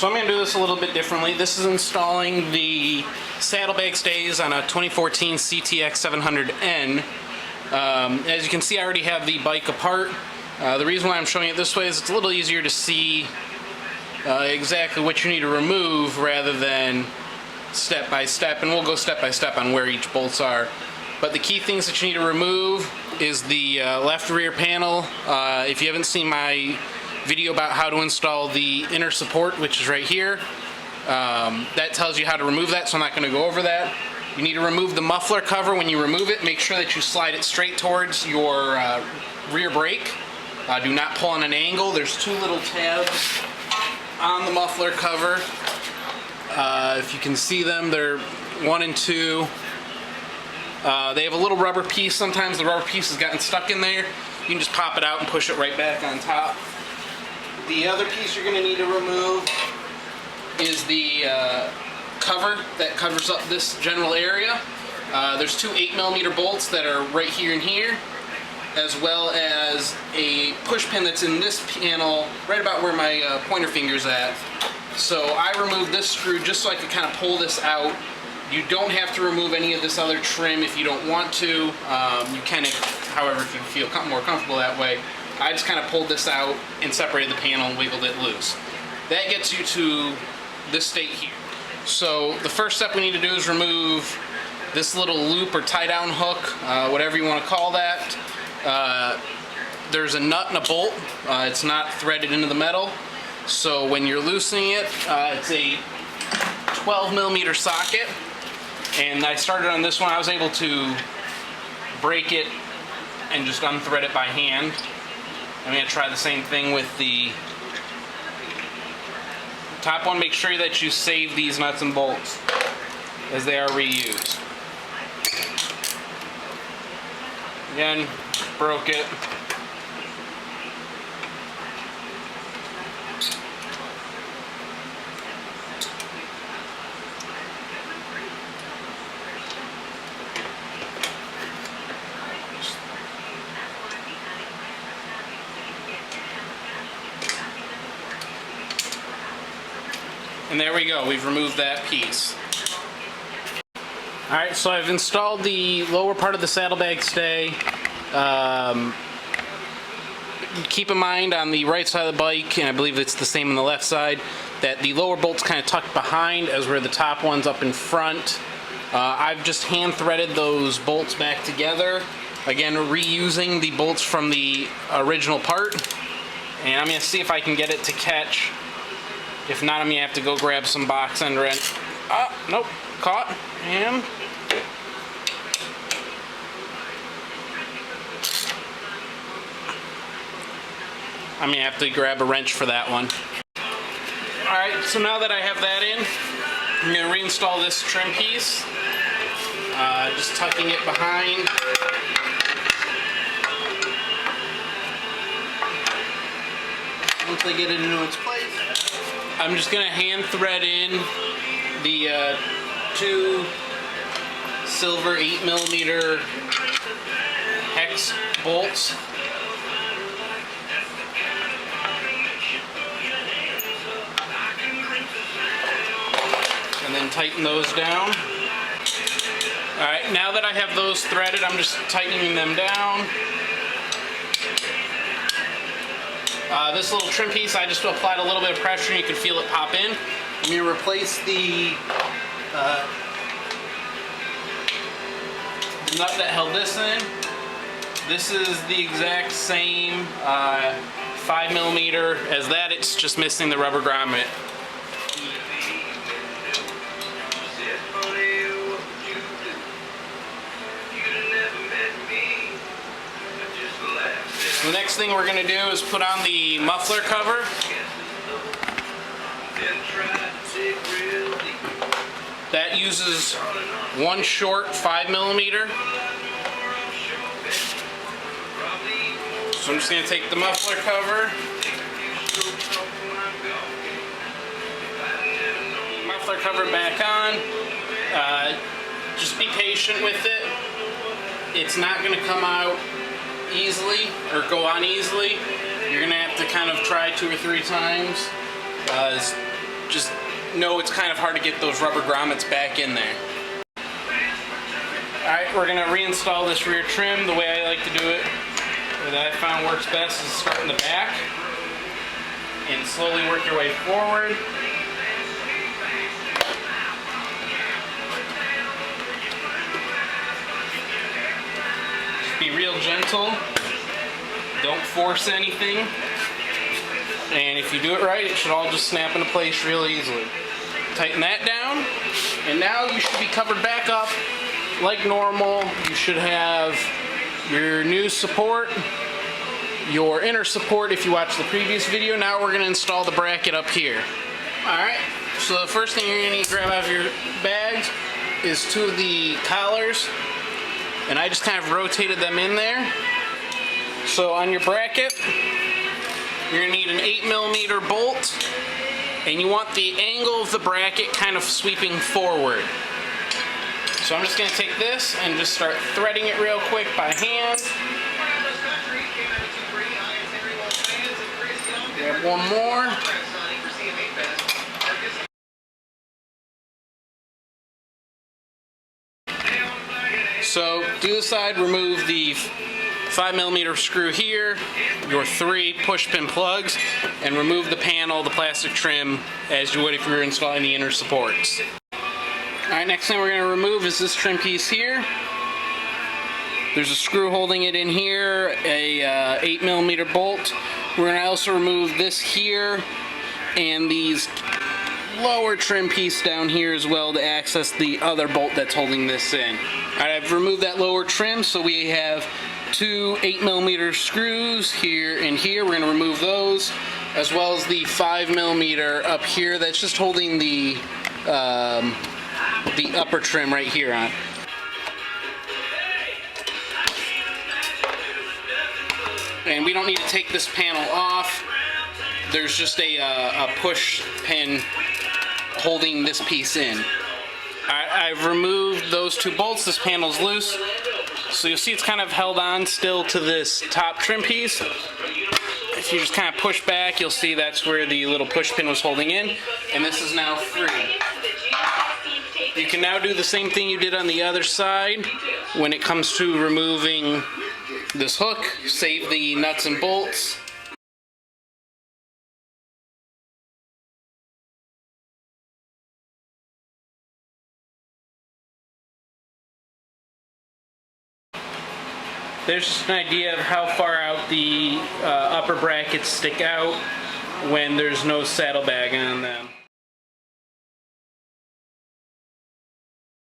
So I'm going to do this a little bit differently. This is installing the Saddlebag Stays on a 2014 CTX700N. As you can see, I already have the bike apart. The reason why I'm showing it this way is it's a little easier to see exactly what you need to remove rather than step by step, and we'll go step by step on where each bolts are. But the key things that you need to remove is the left rear panel. If you haven't seen my video about how to install the inner support, which is right here, that tells you how to remove that, so I'm not going to go over that. You need to remove the muffler cover. When you remove it, make sure that you slide it straight towards your rear brake. Do not pull on an angle. There's two little tabs on the muffler cover. If you can see them, they're 1 and 2. They have a little rubber piece. Sometimes the rubber piece has gotten stuck in there. You can just pop it out and push it right back on top. The other piece you're going to need to remove is the cover that covers up this general area. There's two 8mm bolts that are right here and here, as well as a push pin that's in this panel right about where my pointer finger's at. So I removed this screw just so I could kind of pull this out. You don't have to remove any of this other trim if you don't want to. You can, however, if you feel more comfortable that way. I just kind of pulled this out and separated the panel and wiggled it loose. That gets you to this state here. So the first step we need to do is remove this little loop or tie-down hook, whatever you want to call that. There's a nut and a bolt. It's not threaded into the metal. So when you're loosening it, it's a 12mm socket. And I started on this one. I was able to break it and just unthread it by hand. I'm going to try the same thing with the top one. Make sure that you save these nuts and bolts as they are reused. Again, broke it. And there we go, we've removed that piece. Alright, so I've installed the lower part of the saddlebag stay. Keep in mind on the right side of the bike, and I believe it's the same on the left side, that the lower bolt's kind of tucked behind as where the top one's up in front. I've just hand threaded those bolts back together. Again, reusing the bolts from the original part. And I'm going to see if I can get it to catch. If not, I'm going to have to go grab some box end wrench. Oh, nope, caught. And I'm going to have to grab a wrench for that one. Alright, so now that I have that in, I'm going to reinstall this trim piece. Just tucking it behind. Once I get it into its place, I'm just going to hand thread in the two silver 8mm hex bolts. And then tighten those down. Alright, now that I have those threaded, I'm just tightening them down. This little trim piece, I just applied a little bit of pressure and you can feel it pop in. I'm going to replace the nut that held this in. This is the exact same 5mm as that, it's just missing the rubber grommet. The next thing we're going to do is put on the muffler cover. That uses one short 5mm. So I'm just going to take the muffler cover. Muffler cover back on. Just be patient with it. It's not going to come out easily or go on easily. You're going to have to kind of try 2 or 3 times. just know it's kind of hard to get those rubber grommets back in there. Alright, we're going to reinstall this rear trim. The way I like to do it, that I found works best, is start in the back and slowly work your way forward. Just be real gentle. Don't force anything. And if you do it right, it should all just snap into place real easily. Tighten that down, and now you should be covered back up like normal. You should have your new support, your inner support if you watched the previous video. Now we're going to install the bracket up here. Alright, so the first thing you're going to need to grab out of your bags is two of the collars, and I just kind of rotated them in there. So on your bracket, you're going to need an 8mm bolt, and you want the angle of the bracket kind of sweeping forward. So I'm just going to take this and just start threading it real quick by hand. Grab one more. So do the side, remove the 5mm screw here, your 3 push pin plugs, and remove the panel, the plastic trim, as you would if you were installing the inner supports. Alright, next thing we're going to remove is this trim piece here. There's a screw holding it in here, a 8mm bolt. We're going to also remove this here and these lower trim piece down here as well to access the other bolt that's holding this in. Alright, I've removed that lower trim, so we have 2 8mm screws here and here. We're going to remove those, as well as the 5mm up here that's just holding the upper trim right here on. And we don't need to take this panel off. There's just a push pin holding this piece in. I've removed those 2 bolts. This panel's loose. So you'll see it's kind of held on still to this top trim piece. If you just kind of push back, you'll see that's where the little push pin was holding in. And this is now free. You can now do the same thing you did on the other side when it comes to removing this hook. Save the nuts and bolts. There's just an idea of how far out the upper brackets stick out when there's no saddlebag on them.